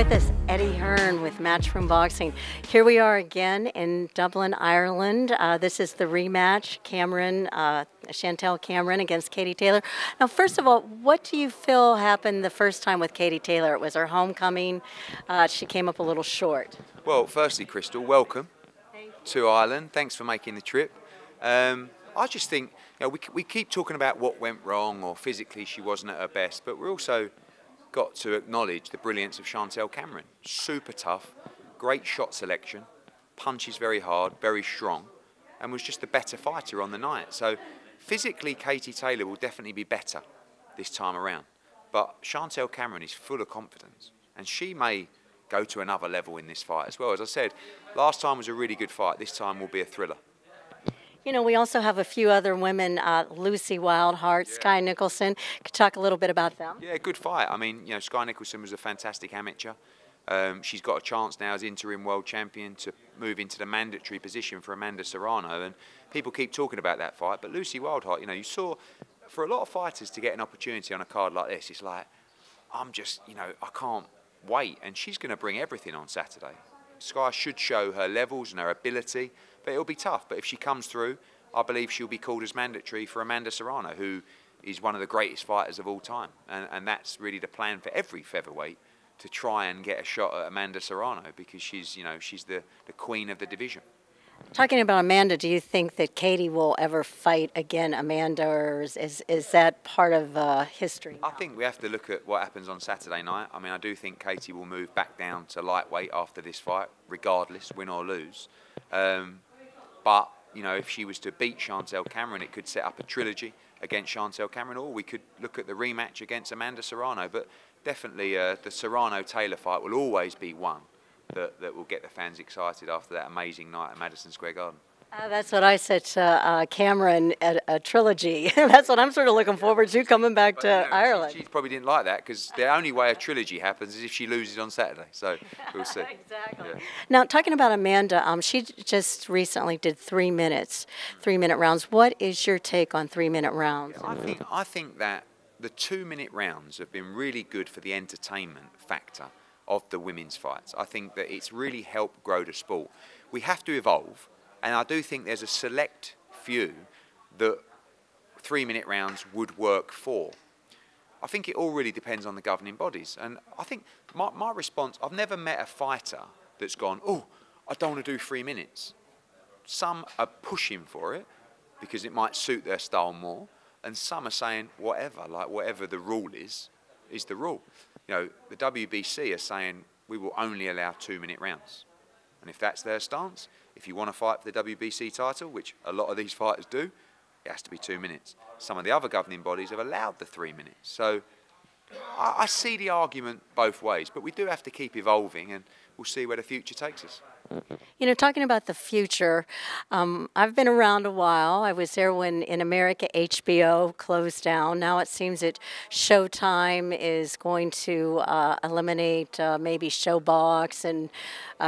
with us, Eddie Hearn with Matchroom Boxing. Here we are again in Dublin, Ireland. This is the rematch, Chantelle Cameron against Katie Taylor. Now, first of all, what do you feel happened the first time with Katie Taylor? It was her homecoming. She came up a little short. Well, firstly, Kristal, welcome to Ireland. Thanks for making the trip. I just think, we keep talking about what went wrong or physically she wasn't at her best, but we're also got to acknowledge the brilliance of Chantelle Cameron. Super tough, great shot selection, punches very hard, very strong, and was just the better fighter on the night. So physically, Katie Taylor will definitely be better this time around. But Chantelle Cameron is full of confidence, and she may go to another level in this fight as well. As I said, last time was a really good fight. This time will be a thriller. You know, we also have a few other women, Lucy Wildhart, Sky Nicholson. Could talk a little bit about them? Yeah, good fight. I mean, Sky Nicholson was a fantastic amateur. She's got a chance now as interim world champion to move into the mandatory position for Amanda Serrano, and people keep talking about that fight. But Lucy Wildhart, you saw, for a lot of fighters to get an opportunity on a card like this, it's like, I can't wait. And she's going to bring everything on Saturday. Sky should show her levels and her ability, but it'll be tough. But if she comes through, I believe she'll be called as mandatory for Amanda Serrano, who is one of the greatest fighters of all time. And that's really the plan for every featherweight, to try and get a shot at Amanda Serrano, because she's the queen of the division. Talking about Amanda, do you think that Katie will ever fight again Amanda, or is that part of history now? I think we have to look at what happens on Saturday night. I mean, I do think Katie will move back down to lightweight after this fight, regardless, win or lose. But, if she was to beat Chantelle Cameron, it could set up a trilogy against Chantelle Cameron, or we could look at the rematch against Amanda Serrano. But definitely the Serrano-Taylor fight will always be one that will get the fans excited after that amazing night at Madison Square Garden. That's what I said to Cameron, a trilogy. That's what I'm sort of looking forward to, coming back to Ireland. She probably didn't like that, because the only way a trilogy happens is if she loses on Saturday. So we'll see. Exactly. Yeah. Now, talking about Amanda, she just recently did 3 minutes, 3-minute rounds. What is your take on 3-minute rounds? Yeah, I think that the 2-minute rounds have been really good for the entertainment factor of the women's fights. I think that it's really helped grow the sport. We have to evolve. And I do think there's a select few that 3-minute rounds would work for. I think it all really depends on the governing bodies. And I think my response, I've never met a fighter that's gone, oh, I don't want to do 3 minutes. Some are pushing for it because it might suit their style more. And some are saying whatever the rule is the rule. The WBC are saying we will only allow 2-minute rounds. And if that's their stance, if you want to fight for the WBC title, which a lot of these fighters do, it has to be 2 minutes. Some of the other governing bodies have allowed the 3 minutes. So I see the argument both ways, but we do have to keep evolving, and we'll see where the future takes us. Talking about the future, I've been around a while. I was there when, in America, HBO closed down. Now it seems that Showtime is going to eliminate maybe Showbox and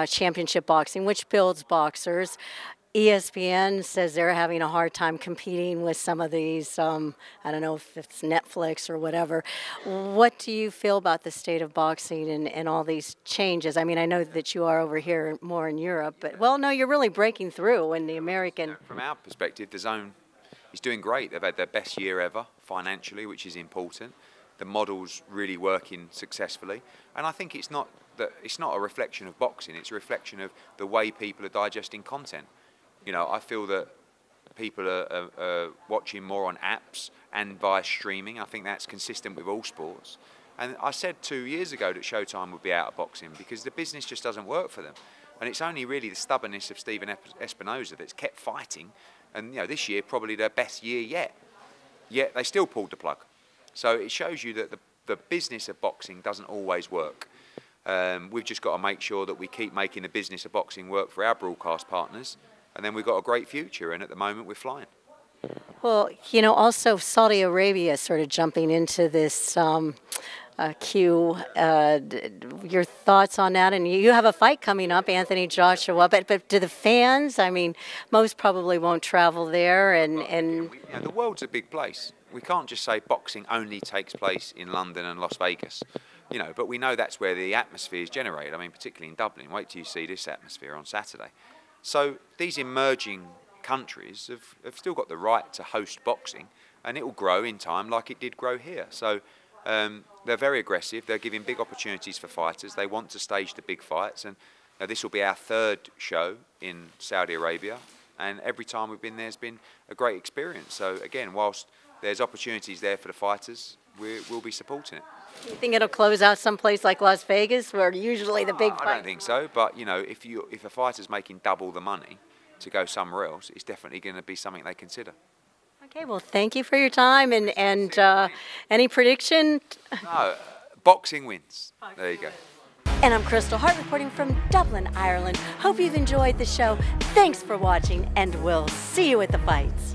Championship Boxing, which builds boxers. ESPN says they're having a hard time competing with some of these, I don't know if it's Netflix or whatever. What do you feel about the state of boxing and all these changes? I mean, I know that you are over here more in Europe, but, well, no, you're really breaking through in the American. From our perspective, the Zone is doing great. They've had their best year ever financially, which is important. The model's really working successfully. And I think it's not a reflection of boxing, it's a reflection of the way people are digesting content. I feel that people are watching more on apps and via streaming. I think that's consistent with all sports. And I said 2 years ago that Showtime would be out of boxing because the business just doesn't work for them. And it's only really the stubbornness of Stephen Espinosa that's kept fighting. And this year probably their best year yet. Yet they still pulled the plug. So it shows you that the business of boxing doesn't always work. We've just got to make sure that we keep making the business of boxing work for our broadcast partners. And then we've got a great future, and at the moment we're flying. Well, also Saudi Arabia is sort of jumping into this queue. Your thoughts on that? And you have a fight coming up, Anthony Joshua, but to the fans, I mean, most probably won't travel there. And the world's a big place. We can't just say boxing only takes place in London and Las Vegas. you know, but we know that's where the atmosphere is generated. I mean, particularly in Dublin. Wait till you see this atmosphere on Saturday. So these emerging countries have still got the right to host boxing, and it will grow in time like it did grow here. So they're very aggressive. They're giving big opportunities for fighters. They want to stage the big fights, and this will be our third show in Saudi Arabia, and every time we've been there has been a great experience. So again, whilst there's opportunities there for the fighters, we'll be supporting it. Do you think it'll close out someplace like Las Vegas, where usually the big fight? I don't think so, but you know, if a fighter's making double the money to go somewhere else, it's definitely going to be something they consider. Okay, well, thank you for your time, and any prediction? No, boxing wins. There you go. And I'm Kristal Hart, reporting from Dublin, Ireland. Hope you've enjoyed the show. Thanks for watching, and we'll see you at the fights.